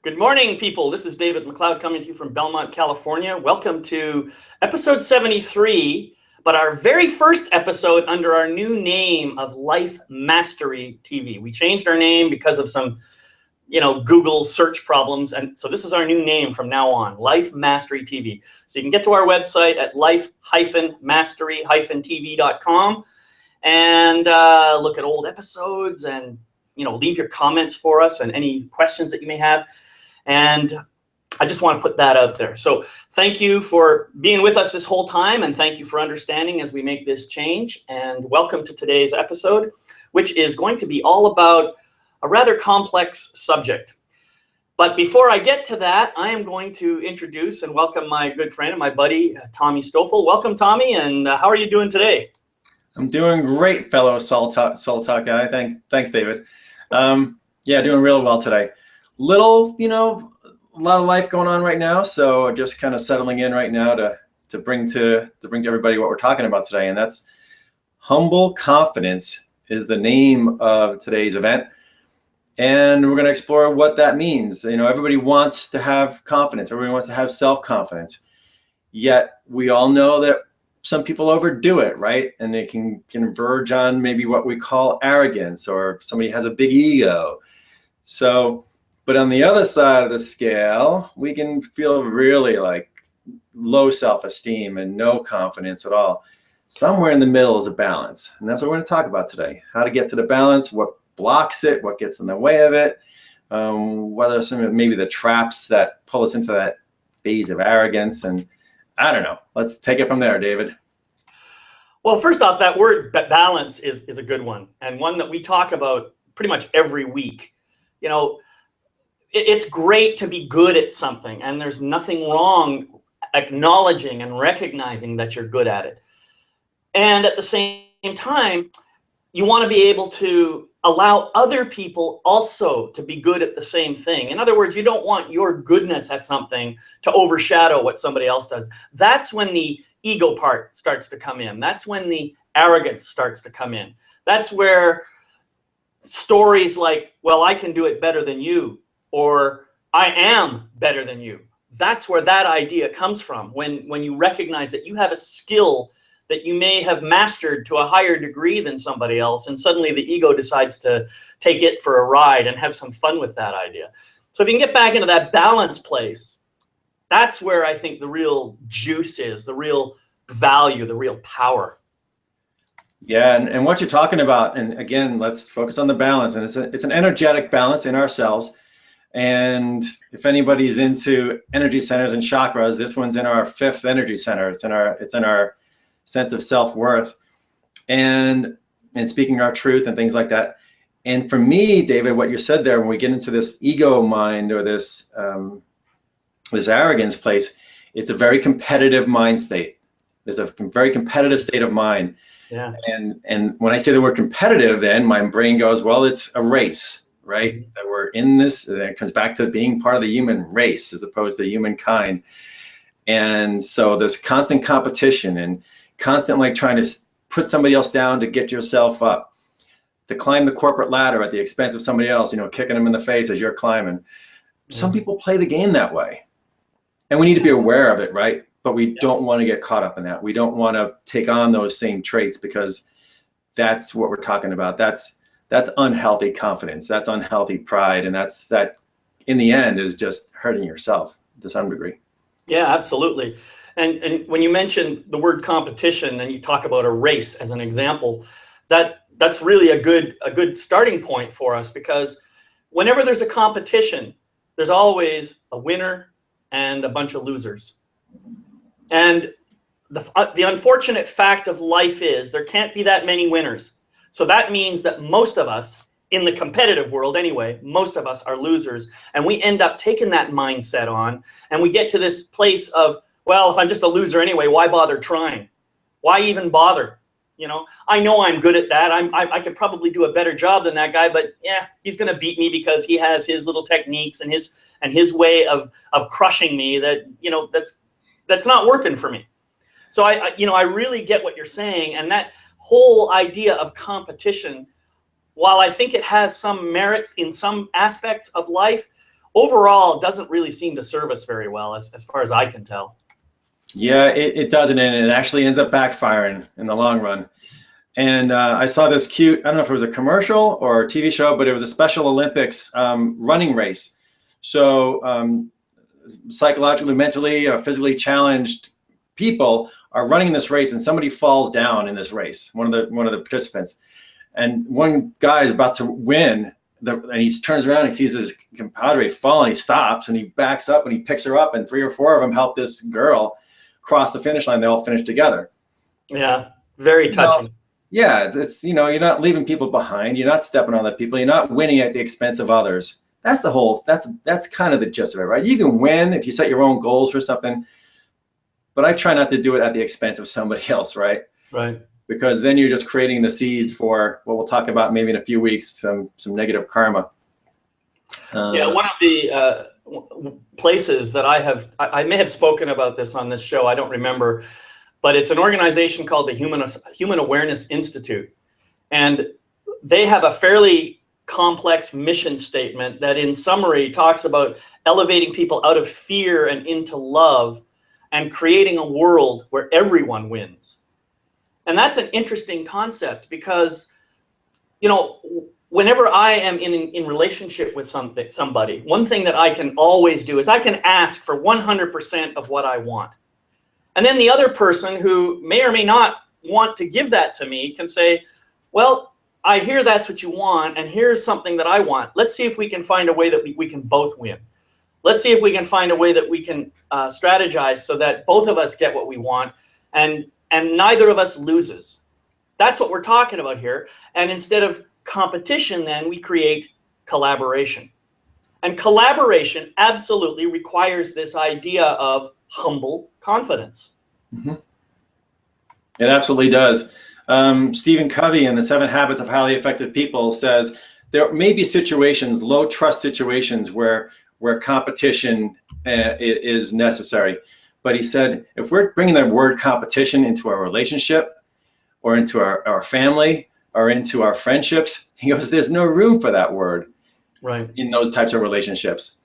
Good morning, people. This is David McLeod coming to you from Belmont, California. Welcome to episode 73, but our very first episode under our new name of Life Mastery TV. We changed our name because of some, Google search problems. And so this is our new name from now on, Life Mastery TV. So you can get to our website at life-mastery-tv.com and look at old episodes and, leave your comments for us and any questions that you may have. And I just want to put that out there. So thank you for being with us this whole time, and thank you for understanding as we make this change. And welcome to today's episode, which is going to be all about a rather complex subject. But before I get to that, I am going to introduce and welcome my good friend and my buddy, Tommy Stoffel. Welcome, Tommy, and how are you doing today? I'm doing great, fellow Soul Talk guy. Thanks, David. Yeah, doing real well today. A lot of life going on right now, so just kind of settling in right now to bring to everybody what we're talking about today, and that's humble confidence is the name of today's event, and we're going to explore what that means. Everybody wants to have confidence, everybody wants to have self-confidence, yet we all know that some people overdo it, right? And it can verge on maybe what we call arrogance, or somebody has a big ego. But on the other side of the scale, we can feel really like low self-esteem and no confidence at all. Somewhere in the middle is a balance. And that's what we're going to talk about today. How to get to the balance, what blocks it, what gets in the way of it, what are some of maybe the traps that pull us into that phase of arrogance. And I don't know. Let's take it from there, David. Well, first off, that word balance is a good one, and one that we talk about pretty much every week. It's great to be good at something, and there's nothing wrong acknowledging and recognizing that you're good at it. And at the same time, you want to be able to allow other people also to be good at the same thing. In other words, you don't want your goodness at something to overshadow what somebody else does. That's when the ego part starts to come in. That's when the arrogance starts to come in. That's where stories like, well, I can do it better than you, or I am better than you. That's where that idea comes from. When you recognize that you have a skill that you may have mastered to a higher degree than somebody else, and suddenly the ego decides to take it for a ride and have some fun with that idea. So if you can get back into that balance place, that's where I think the real juice is, the real value, the real power. Yeah, and what you're talking about, and again, let's focus on the balance, and it's an energetic balance in ourselves. And if anybody's into energy centers and chakras, this one's in our fifth energy center. It's in our sense of self-worth and speaking our truth and things like that. And for me, David, what you said there, when we get into this ego mind or this arrogance place, it's a very competitive mind state. There's a very competitive state of mind. Yeah. And when I say the word competitive, then my brain goes, well, it's a race, right? Mm-hmm. That we're in this, that comes back to being part of the human race as opposed to humankind. And so there's constant competition and constant trying to put somebody else down to get yourself up, to climb the corporate ladder at the expense of somebody else, kicking them in the face as you're climbing. Mm-hmm. Some people play the game that way, and we need to be aware of it, right? But we don't want to get caught up in that. We don't want to take on those same traits, because that's what we're talking about. That's unhealthy confidence. That's unhealthy pride. And that in the end is just hurting yourself to some degree. Yeah, absolutely. And when you mention the word competition and you talk about a race as an example, that's really a good starting point for us, because whenever there's a competition, there's always a winner and a bunch of losers. And the unfortunate fact of life is there can't be that many winners. So that means that most of us, in the competitive world anyway, most of us are losers. And we end up taking that mindset on, and we get to this place of, well, if I'm just a loser anyway, why bother trying? Why even bother? I know I'm good at that. I could probably do a better job than that guy, but yeah, he's going to beat me because he has his little techniques and his way of crushing me that, that's not working for me. So I really get what you're saying, and that whole idea of competition, while I think it has some merits in some aspects of life, overall doesn't really seem to serve us very well, as far as I can tell. Yeah, it doesn't, and it actually ends up backfiring in the long run. And I saw this cute, I don't know if it was a commercial or a TV show, but it was a Special Olympics running race. So psychologically, mentally, physically challenged people are running this race, and somebody falls down in this race, one of the participants. And one guy is about to win, and he turns around and he sees his compadre fall, and he stops and he backs up and he picks her up, and 3 or 4 of them help this girl cross the finish line. They all finish together. Yeah, very touching. Yeah, it's, you know, you're not leaving people behind. You're not stepping on other people. You're not winning at the expense of others. That's the whole, that's kind of the gist of it, right? You can win if you set your own goals for something, but I try not to do it at the expense of somebody else, right? Right. Because then you're just creating the seeds for what we'll talk about maybe in a few weeks, some negative karma. Yeah, one of the places that I may have spoken about this on this show, I don't remember, but it's an organization called the Human Awareness Institute. And they have a fairly complex mission statement that in summary talks about elevating people out of fear and into love and creating a world where everyone wins. And that's an interesting concept because, you know, whenever I am in relationship with somebody, one thing that I can always do is I can ask for 100% of what I want. And then the other person who may or may not want to give that to me can say, well, I hear that's what you want, and here's something that I want. Let's see if we can find a way that we can both win. Let's see if we can find a way that we can strategize so that both of us get what we want and neither of us loses. That's what we're talking about here. And instead of competition, then we create collaboration. And collaboration absolutely requires this idea of humble confidence. Mm-hmm. It absolutely does. Stephen Covey in the 7 Habits of Highly Effective People says there may be situations, low trust situations, where competition is necessary. But he said, if we're bringing the word competition into our relationship or into our family or into our friendships, he goes, there's no room for that word in those types of relationships.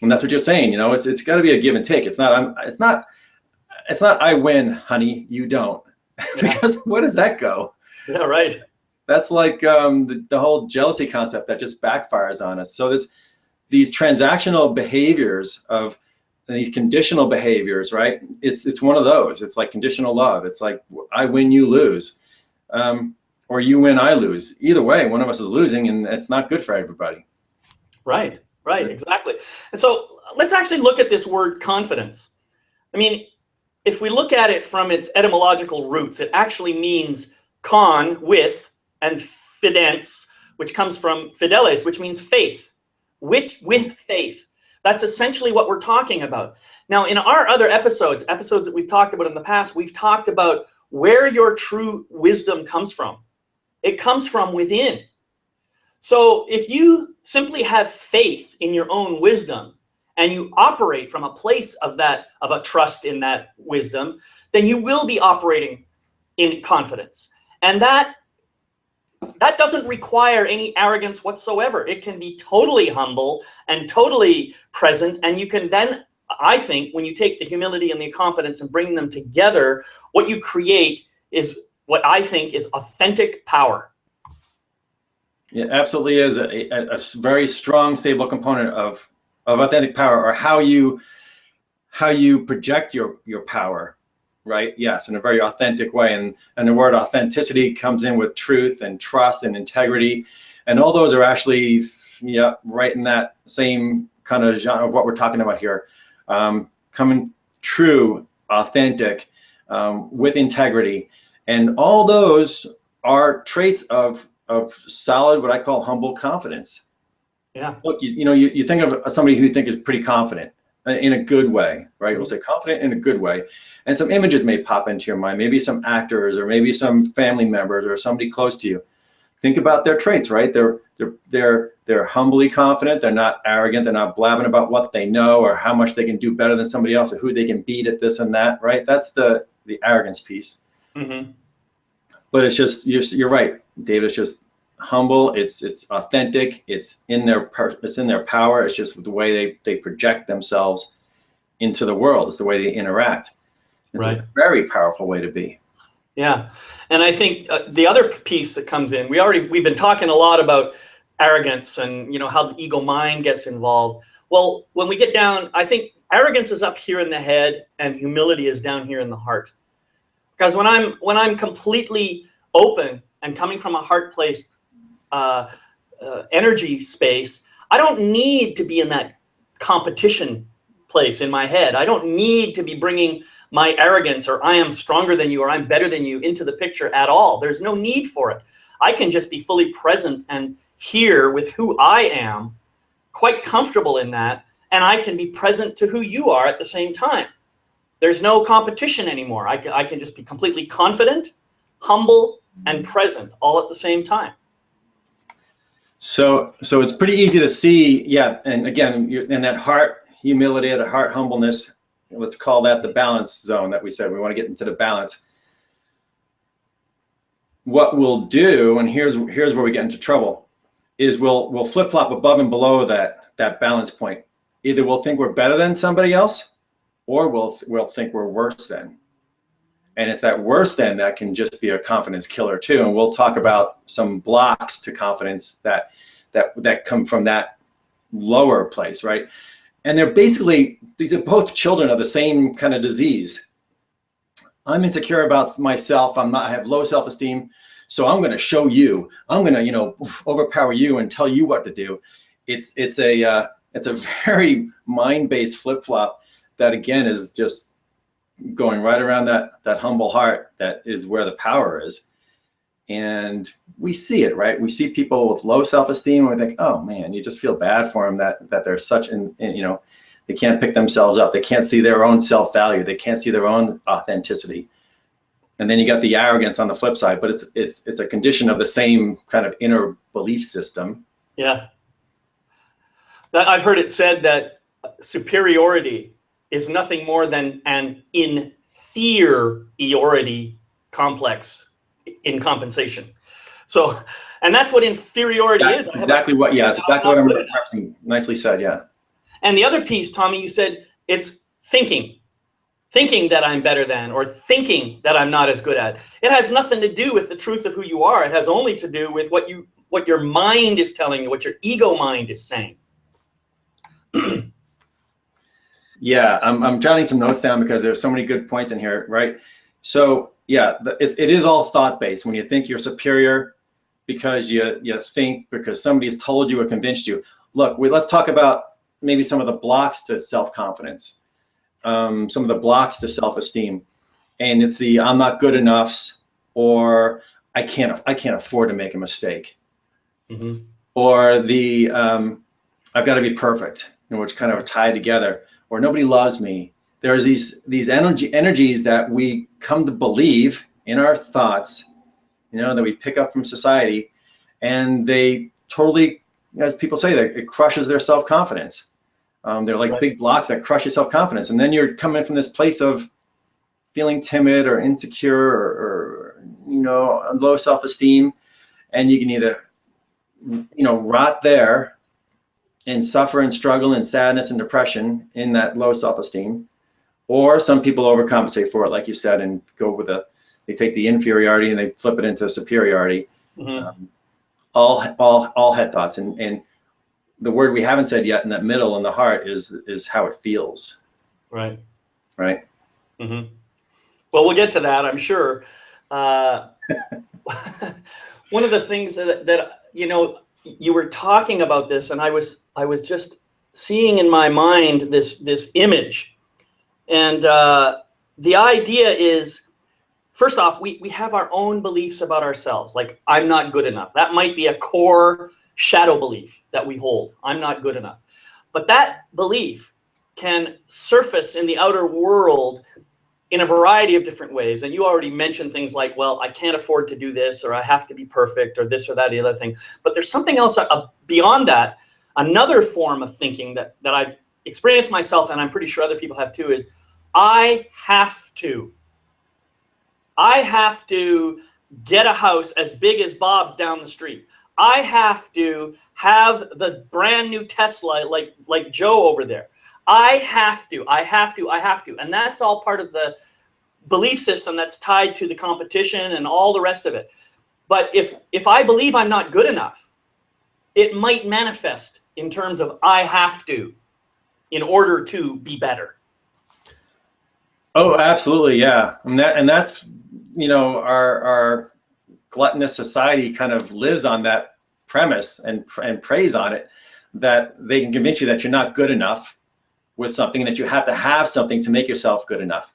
And that's what you're saying, you know, it's got to be a give and take. It's not I win, honey, you don't. Yeah. Because where does that go? Yeah, right. That's like the whole jealousy concept that just backfires on us. So these transactional behaviors of these conditional behaviors, right? It's one of those. It's like conditional love. It's like I win, you lose, or you win, I lose. Either way, one of us is losing, and it's not good for everybody. Right, exactly. And so let's actually look at this word confidence. I mean, if we look at it from its etymological roots, it actually means con, with, and fidens, which comes from fideles, which means faith, with faith. That's essentially what we're talking about. Now, in our other episodes that we've talked about in the past, we've talked about where your true wisdom comes from. It comes from within. So if you simply have faith in your own wisdom and you operate from a place of a trust in that wisdom, then you will be operating in confidence. And that doesn't require any arrogance whatsoever. It can be totally humble and totally present. And you can then, I think, when you take the humility and the confidence and bring them together, what you create is what I think is authentic power. It absolutely is a very strong, stable component of authentic power, or how you project your power, right? Yes, in a very authentic way. And the word authenticity comes in with truth and trust and integrity, and all those are actually right in that same kind of genre of what we're talking about here. Coming true, authentic, with integrity, and all those are traits of solid, what I call humble confidence. Yeah. Look, you think of somebody who you think is pretty confident in a good way, right? We'll say confident in a good way, and some images may pop into your mind, maybe some actors or maybe some family members or somebody close to you. Think about their traits, right? They're humbly confident. They're not arrogant. They're not blabbing about what they know or how much they can do better than somebody else or who they can beat at this and that, right? That's the arrogance piece. Mm-hmm. But it's just, you're right, David. It's just humble. It's authentic. It's in their power. It's just the way they project themselves into the world. It's the way they interact. It's Right. a very powerful way to be. Yeah, and I think the other piece that comes in, we've been talking a lot about arrogance and how the ego mind gets involved. Well, when we get down, I think arrogance is up here in the head and humility is down here in the heart. Because when I'm completely open and coming from a heart place, energy space, I don't need to be in that competition place in my head. I don't need to be bringing my arrogance or I am stronger than you or I'm better than you into the picture at all. There's no need for it. I can just be fully present and here with who I am, quite comfortable in that, and I can be present to who you are at the same time. There's no competition anymore. I can just be completely confident, humble, and present all at the same time. So it's pretty easy to see, yeah, and again, you're in that heart humility, that heart humbleness. Let's call that the balance zone that we said. We want to get into the balance. What we'll do, and here's where we get into trouble, is we'll flip-flop above and below that balance point. Either we'll think we're better than somebody else, or we'll think we're worse than. And it's that worse than that can just be a confidence killer too. And we'll talk about some blocks to confidence that come from that lower place, right? And they're basically, these are both children of the same kind of disease. I'm insecure about myself. I have low self-esteem. So I'm going to show you. I'm going to, overpower you and tell you what to do. It's a very mind-based flip-flop that again is just going right around that humble heart. That is where the power is. And we see it, right? We see people with low self-esteem and we think, oh man, you just feel bad for them that they're such they can't pick themselves up. They can't see their own self-value. They can't see their own authenticity. And then you got the arrogance on the flip side, but it's a condition of the same kind of inner belief system. Yeah. I've heard it said that superiority is nothing more than an inferiority complex in compensation. So, and that's what inferiority is. Exactly what, yeah, it's exactly what I'm referencing. Nicely said, yeah. And the other piece, Tommy, you said it's thinking that I'm better than, or thinking that I'm not as good at. It has nothing to do with the truth of who you are. It has only to do with what your mind is telling you, what your ego mind is saying. Yeah, I'm jotting some notes down because there's so many good points in here, right? So yeah, it is all thought-based. When you think you're superior because you think because somebody's told you or convinced you. Look, let's talk about maybe some of the blocks to self-confidence, some of the blocks to self-esteem, and it's the I'm not good enoughs, or I can't afford to make a mistake, or the I've got to be perfect, which kind of tie together, or nobody loves me. There's these energies that we come to believe in our thoughts, that we pick up from society, and they totally, as people say, that it crushes their self-confidence. They're like big blocks that crush your self-confidence, and then you're coming from this place of feeling timid or insecure or low self-esteem, and you can either rot there and suffer and struggle in sadness and depression in that low self-esteem, or some people overcompensate for it, like you said, and go with they take the inferiority and they flip it into superiority. All head thoughts, and the word we haven't said yet in that middle in the heart is how it feels. Right. Well, we'll get to that, I'm sure. One of the things that you were talking about this, and I was just seeing in my mind this image, and the idea is, first off, we have our own beliefs about ourselves, like I'm not good enough. That might be a core shadow belief that we hold. I'm not good enough. But that belief can surface in the outer world in a variety of different ways. And you already mentioned things like, well, I can't afford to do this, or I have to be perfect, or this or that, the other thing. But there's something else beyond that. Another form of thinking that I've experienced myself, and I'm pretty sure other people have too, is I have to get a house as big as Bob's down the street. I have to have the brand new Tesla like Joe over there. I have to. And that's all part of the belief system that's tied to the competition and all the rest of it. But if I believe I'm not good enough, it might manifest in terms of I have to in order to be better. Oh, absolutely, yeah. And that's, you know, our gluttonous society kind of lives on that premise and preys on it, that they can convince you that you're not good enough with something, and that you have to have something to make yourself good enough.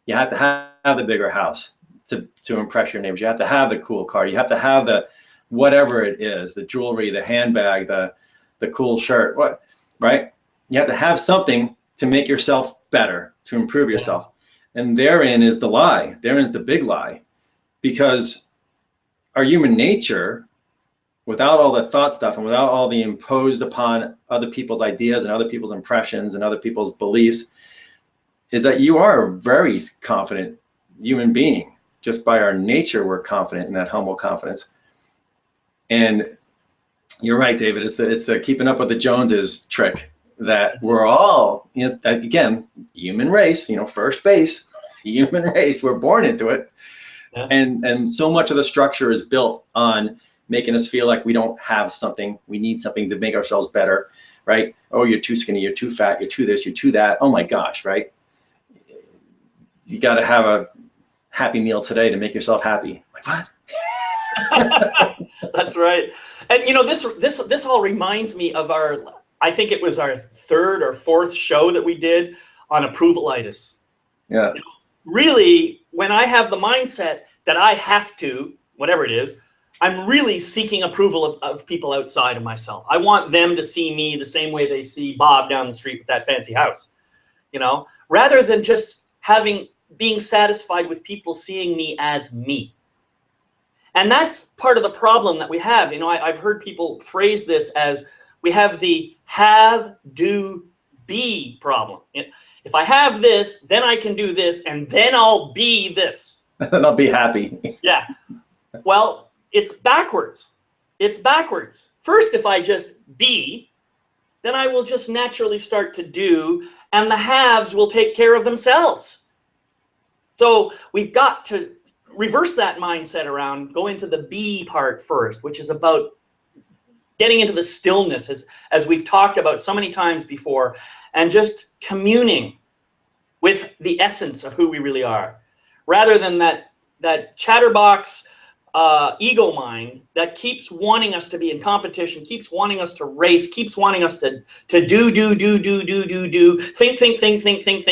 You have to have the bigger house to impress your neighbors. You have to have the cool car. You have to have the whatever it is, the jewelry, the handbag, the cool shirt, what, right? You have to have something to make yourself better, to improve yourself. And therein is the lie. Therein is the big lie. Because our human nature, without all the thought stuff and without all the imposed upon other people's ideas and other people's impressions and other people's beliefs, is that you are a very confident human being. Just by our nature, we're confident in that humble confidence. And you're right, David, it's the keeping up with the Joneses trick, that we're all, you know, again, human race, you know, first base, human race, we're born into it. Yeah. And so much of the structure is built on making us feel like we don't have something, we need something to make ourselves better, right? Oh, you're too skinny, you're too fat, you're too this, you're too that. Oh my gosh, right? You got to have a happy meal today to make yourself happy. Like, what? That's right. And you know, this all reminds me of I think it was our third or fourth show that we did on approvalitis. Yeah. You know, really, when I have the mindset that I have to, whatever it is, I'm really seeking approval of people outside of myself. I want them to see me the same way they see Bob down the street with that fancy house, you know, rather than just being satisfied with people seeing me as me. And that's part of the problem that we have. You know, I've heard people phrase this as we have the have, do, be problem. If I have this, then I can do this, and then I'll be this. And I'll be happy. Yeah. Well, it's backwards. It's backwards. First, if I just be, then I will just naturally start to do, and the haves will take care of themselves. So we've got to reverse that mindset around, go into the be part first, which is about getting into the stillness, as we've talked about so many times before, and just communing with the essence of who we really are, rather than that chatterbox ego mind that keeps wanting us to be in competition, keeps wanting us to race, keeps wanting us to do,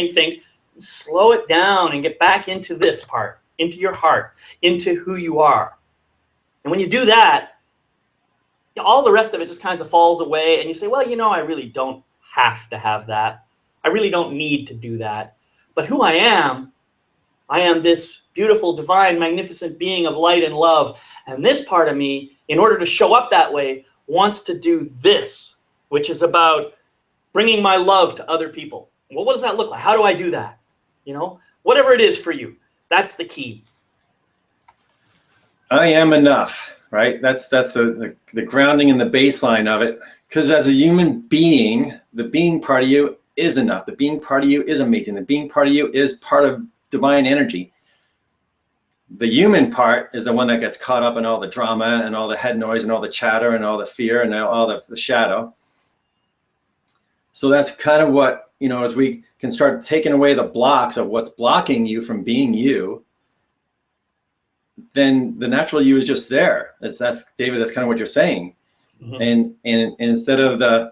think. Slow it down and get back into this part, into your heart, into who you are. And when you do that, all the rest of it just kind of falls away, and you say, well, you know, I really don't have to have that. I really don't need to do that. But who I am this beautiful, divine, magnificent being of light and love. And this part of me, in order to show up that way, wants to do this, which is about bringing my love to other people. Well, what does that look like? How do I do that? You know, whatever it is for you, that's the key. I am enough, right? That's the grounding and the baseline of it. Because as a human being, the being part of you is enough. The being part of you is amazing. The being part of you is part of divine energy. The human part is the one that gets caught up in all the drama and all the head noise and all the chatter and all the fear and all the shadow. So that's kind of what, you know, as we can start taking away the blocks of what's blocking you from being you, then the natural you is just there. That's David, that's kind of what you're saying. Mm-hmm. And instead of the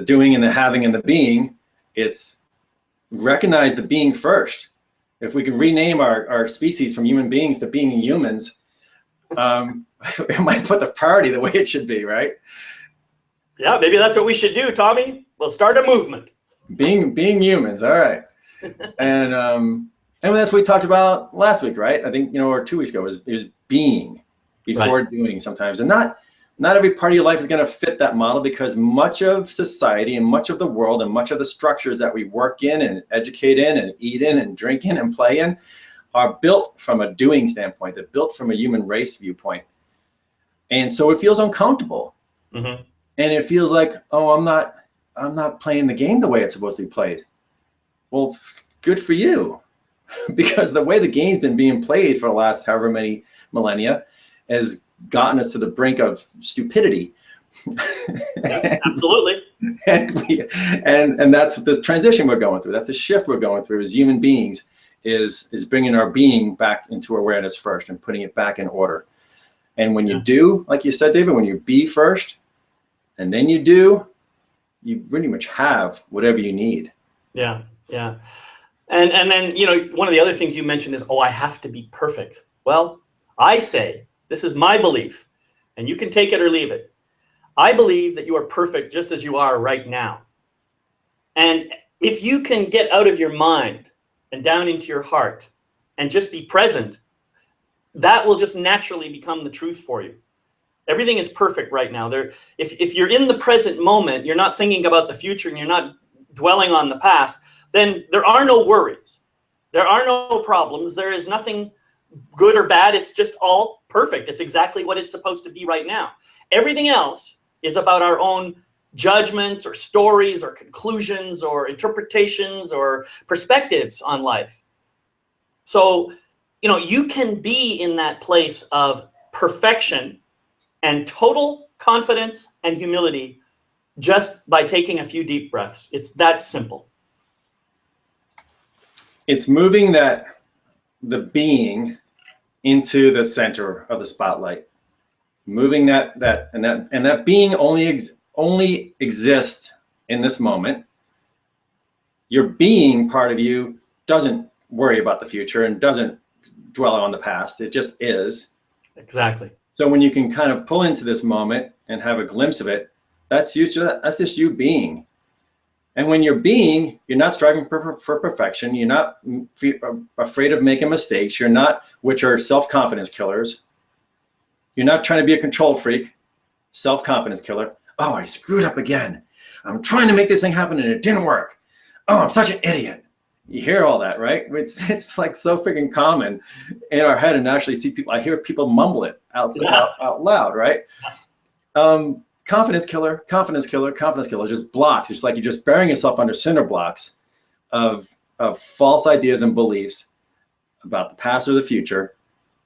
doing and the having and the being, it's recognize the being first. If we could rename our species from human beings to being humans, it might put the priority the way it should be, right? Yeah, maybe that's what we should do, Tommy. We'll start a movement. Being humans, all right. And that's what we talked about last week, right? I think, you know, or 2 weeks ago, it was being before doing sometimes. And not every part of your life is going to fit that model, because much of society and much of the world and much of the structures that we work in and educate in and eat in and drink in and play in are built from a doing standpoint. They're built from a human race viewpoint. And so it feels uncomfortable. Mm-hmm. And it feels like, oh, I'm not playing the game the way it's supposed to be played. Well, good for you. Because the way the game's been being played for the last however many millennia has gotten us to the brink of stupidity. Yes, absolutely. and that's the transition we're going through. That's the shift we're going through as human beings, is bringing our being back into awareness first and putting it back in order. And when you do, like you said, David, when you be first and then you do, you pretty much have whatever you need. Yeah, yeah. And then, you know, one of the other things you mentioned is, oh, I have to be perfect. Well, I say, this is my belief, and you can take it or leave it. I believe that you are perfect just as you are right now. And if you can get out of your mind and down into your heart and just be present, that will just naturally become the truth for you. Everything is perfect right now. If you're in the present moment, you're not thinking about the future and you're not dwelling on the past, then there are no worries. There are no problems. There is nothing good or bad. It's just all perfect. It's exactly what it's supposed to be right now. Everything else is about our own judgments or stories or conclusions or interpretations or perspectives on life. So, you know, you can be in that place of perfection and total confidence and humility just by taking a few deep breaths. It's that simple. It's moving the being into the center of the spotlight, moving that being only exists in this moment. Your being part of you doesn't worry about the future and doesn't dwell on the past. It just is. Exactly. So when you can kind of pull into this moment and have a glimpse of it, that's just you being. And when you're being, you're not striving for perfection. You're not afraid of making mistakes. You're not, which are self-confidence killers. You're not trying to be a control freak, self-confidence killer. Oh, I screwed up again. I'm trying to make this thing happen and it didn't work. Oh, I'm such an idiot. You hear all that, right? It's like so freaking common in our head, and actually see people. I hear people mumble it out loud, right? Confidence killer, confidence killer, confidence killer. Just blocks. It's like you're just burying yourself under cinder blocks of false ideas and beliefs about the past or the future.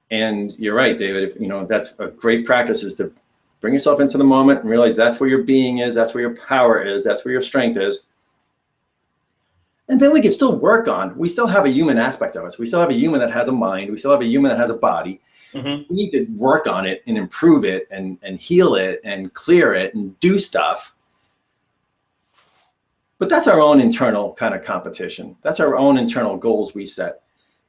And you're right, David. If, you know, that's a great practice, is to bring yourself into the moment and realize that's where your being is, that's where your power is, that's where your strength is. And then we can still work on, we still have a human aspect of us. We still have a human that has a mind. We still have a human that has a body. Mm-hmm. We need to work on it and improve it and heal it and clear it and do stuff. But that's our own internal kind of competition. That's our own internal goals we set.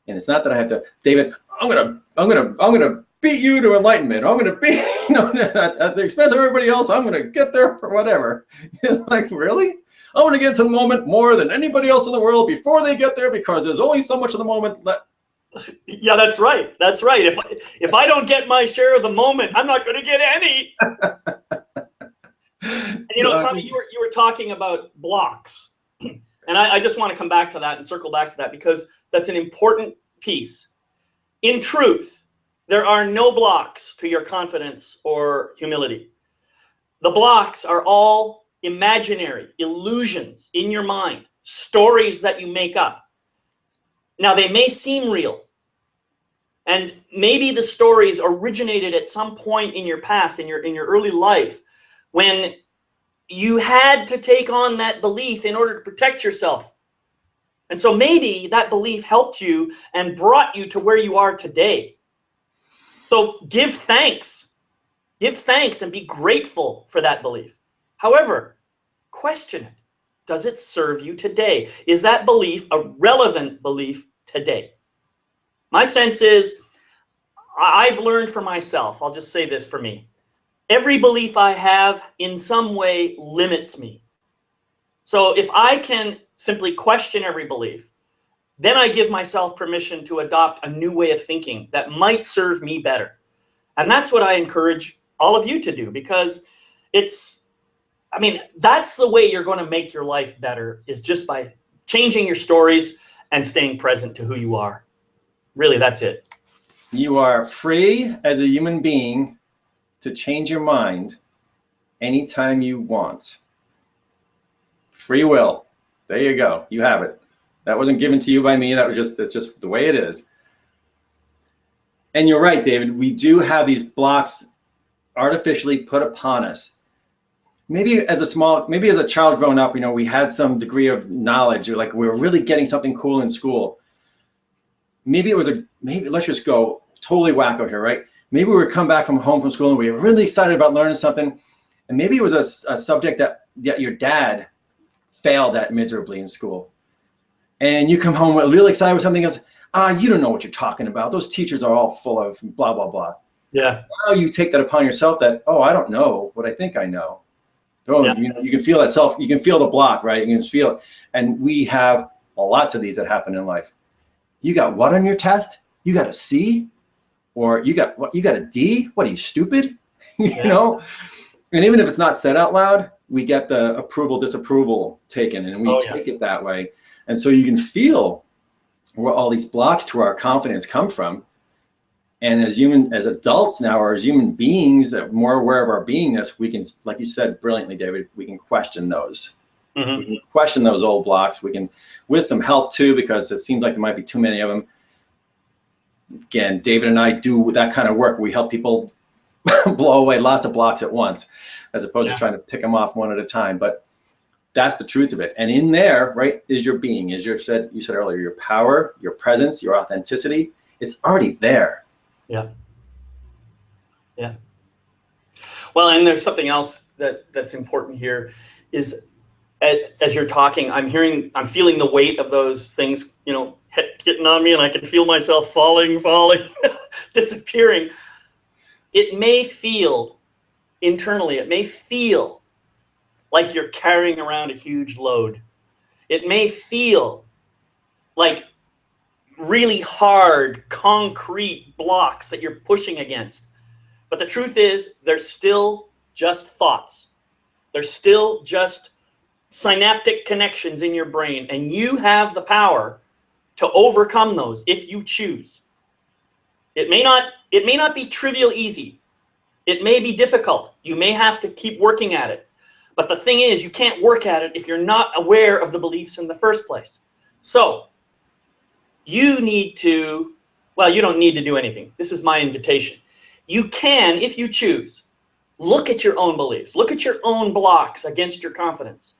And it's not that I have to, David, I'm gonna beat you to enlightenment. I'm gonna beat, you know, at the expense of everybody else. I'm gonna get there for whatever. It's like, really? I'm gonna get to the moment more than anybody else in the world before they get there, because there's only so much of the moment left. Yeah, that's right. That's right. If I don't get my share of the moment, I'm not going to get any. And, you know, Tommy, you were talking about blocks, and I just want to come back to that and circle back to that, because that's an important piece. In truth, there are no blocks to your confidence or humility. The blocks are all imaginary illusions in your mind, stories that you make up. Now, they may seem real, and maybe the stories originated at some point in your past, in your early life, when you had to take on that belief in order to protect yourself. And so maybe that belief helped you and brought you to where you are today. So give thanks. Give thanks and be grateful for that belief. However, question it. Does it serve you today? Is that belief a relevant belief today? My sense is, I've learned for myself, I'll just say this for me, every belief I have in some way limits me. So if I can simply question every belief, then I give myself permission to adopt a new way of thinking that might serve me better. And that's what I encourage all of you to do, because that's the way you're going to make your life better, is just by changing your stories and staying present to who you are. Really, that's it. You are free as a human being to change your mind anytime you want. Free will. There you go. You have it. That wasn't given to you by me. That was just the way it is. And you're right, David. We do have these blocks artificially put upon us. Maybe as a child growing up, we had some degree of knowledge, or like we were really getting something cool in school. Maybe let's just go totally wacko here, right? Maybe we would come back from school and we were really excited about learning something. And maybe it was a subject that your dad failed at miserably in school. And you come home really excited with something else. You don't know what you're talking about. Those teachers are all full of blah, blah, blah. Yeah. Now you take that upon yourself that, I don't know what I think I know. Yeah. You can feel that you can feel the block, right? You can just feel it. And we have lots of these that happen in life. You got what on your test? You got a C? Or you got what? You got a D? What are you, stupid? And even if it's not said out loud, we get the approval, disapproval taken, and we take it that way. And so you can feel where all these blocks to our confidence come from. And as adults now, or as human beings that are more aware of our beingness, we can, like you said brilliantly, David, we can question those. Mm-hmm. We can question those old blocks. We can, with some help too, because it seems like there might be too many of them. Again, David and I do that kind of work. We help people blow away lots of blocks at once, as opposed to trying to pick them off one at a time. But that's the truth of it. And in there, right, is your being, as you said earlier, your power, your presence, your authenticity. It's already there. Yeah. Yeah. Well, and there's something else that's important here is, as you're talking, I'm feeling the weight of those things, getting on me, and I can feel myself falling, disappearing. It may feel internally, like you're carrying around a huge load. It may feel like really hard, concrete blocks that you're pushing against. But the truth is, they're still just thoughts. They're still just synaptic connections in your brain, and you have the power to overcome those if you choose. It may not be trivial easy. It may be difficult. You may have to keep working at it. But the thing is, you can't work at it if you're not aware of the beliefs in the first place. So you need to, you don't need to do anything. This is my invitation. You can, if you choose, look at your own beliefs. Look at your own blocks against your confidence.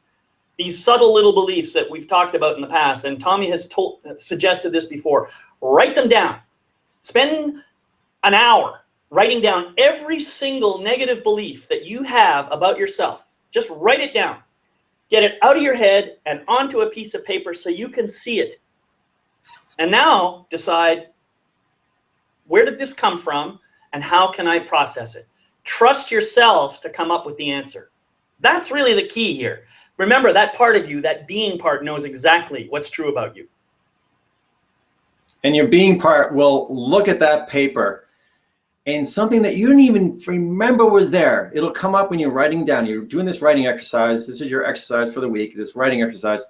These subtle little beliefs that we've talked about in the past, and Tommy has suggested this before. Write them down. Spend an hour writing down every single negative belief that you have about yourself. Just write it down. Get it out of your head and onto a piece of paper so you can see it. And now decide, where did this come from and how can I process it? Trust yourself to come up with the answer. That's really the key here. Remember, that part of you, that being part, knows exactly what's true about you. And your being part will look at that paper, and something that you didn't even remember was there, it'll come up when you're writing down. You're doing this writing exercise. This is your exercise for the week, this writing exercise.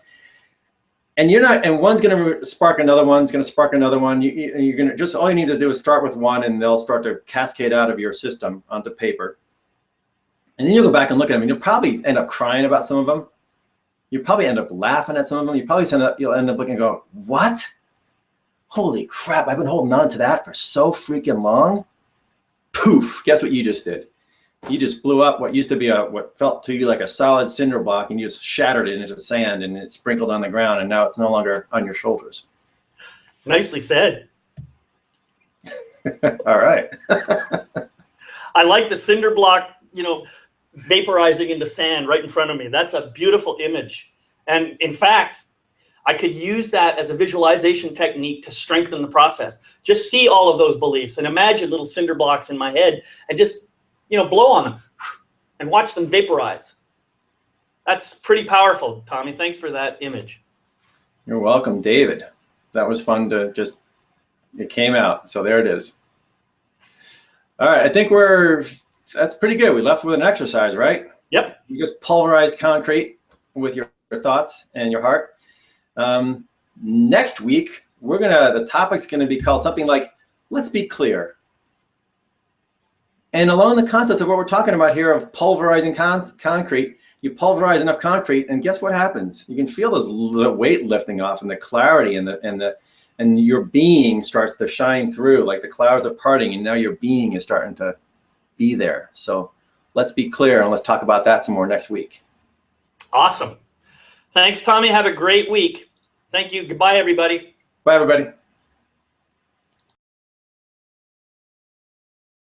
And one's going to spark another one's going to spark another one. You're going to just, all you need to do is start with one, and they'll start to cascade out of your system onto paper. And then you'll go back and look at them, and you'll probably end up crying about some of them. You'll probably end up laughing at some of them. You'll end up looking and go, what? Holy crap, I've been holding on to that for so freaking long. Poof, guess what you just did? You just blew up what used to be what felt to you like a solid cinder block, and you just shattered it into sand, and it sprinkled on the ground, and now it's no longer on your shoulders. Nicely said. All right. I like the cinder block, vaporizing into sand right in front of me. That's a beautiful image. And in fact, I could use that as a visualization technique to strengthen the process. Just see all of those beliefs and imagine little cinder blocks in my head and just, blow on them and watch them vaporize. That's pretty powerful, Tommy. Thanks for that image. You're welcome, David. That was fun to it came out. So there it is. All right. I think that's pretty good. We left with an exercise, right? Yep. You just pulverized concrete with your thoughts and your heart. Next week, the topic's going to be called something like, let's be clear. And along the concepts of what we're talking about here of pulverizing concrete, you pulverize enough concrete, and guess what happens? You can feel the weight lifting off, and the clarity, and your being starts to shine through, like the clouds are parting, and now your being is starting to be there. So let's be clear, and let's talk about that some more next week. Awesome. Thanks, Tommy. Have a great week. Thank you. Goodbye, everybody. Bye, everybody.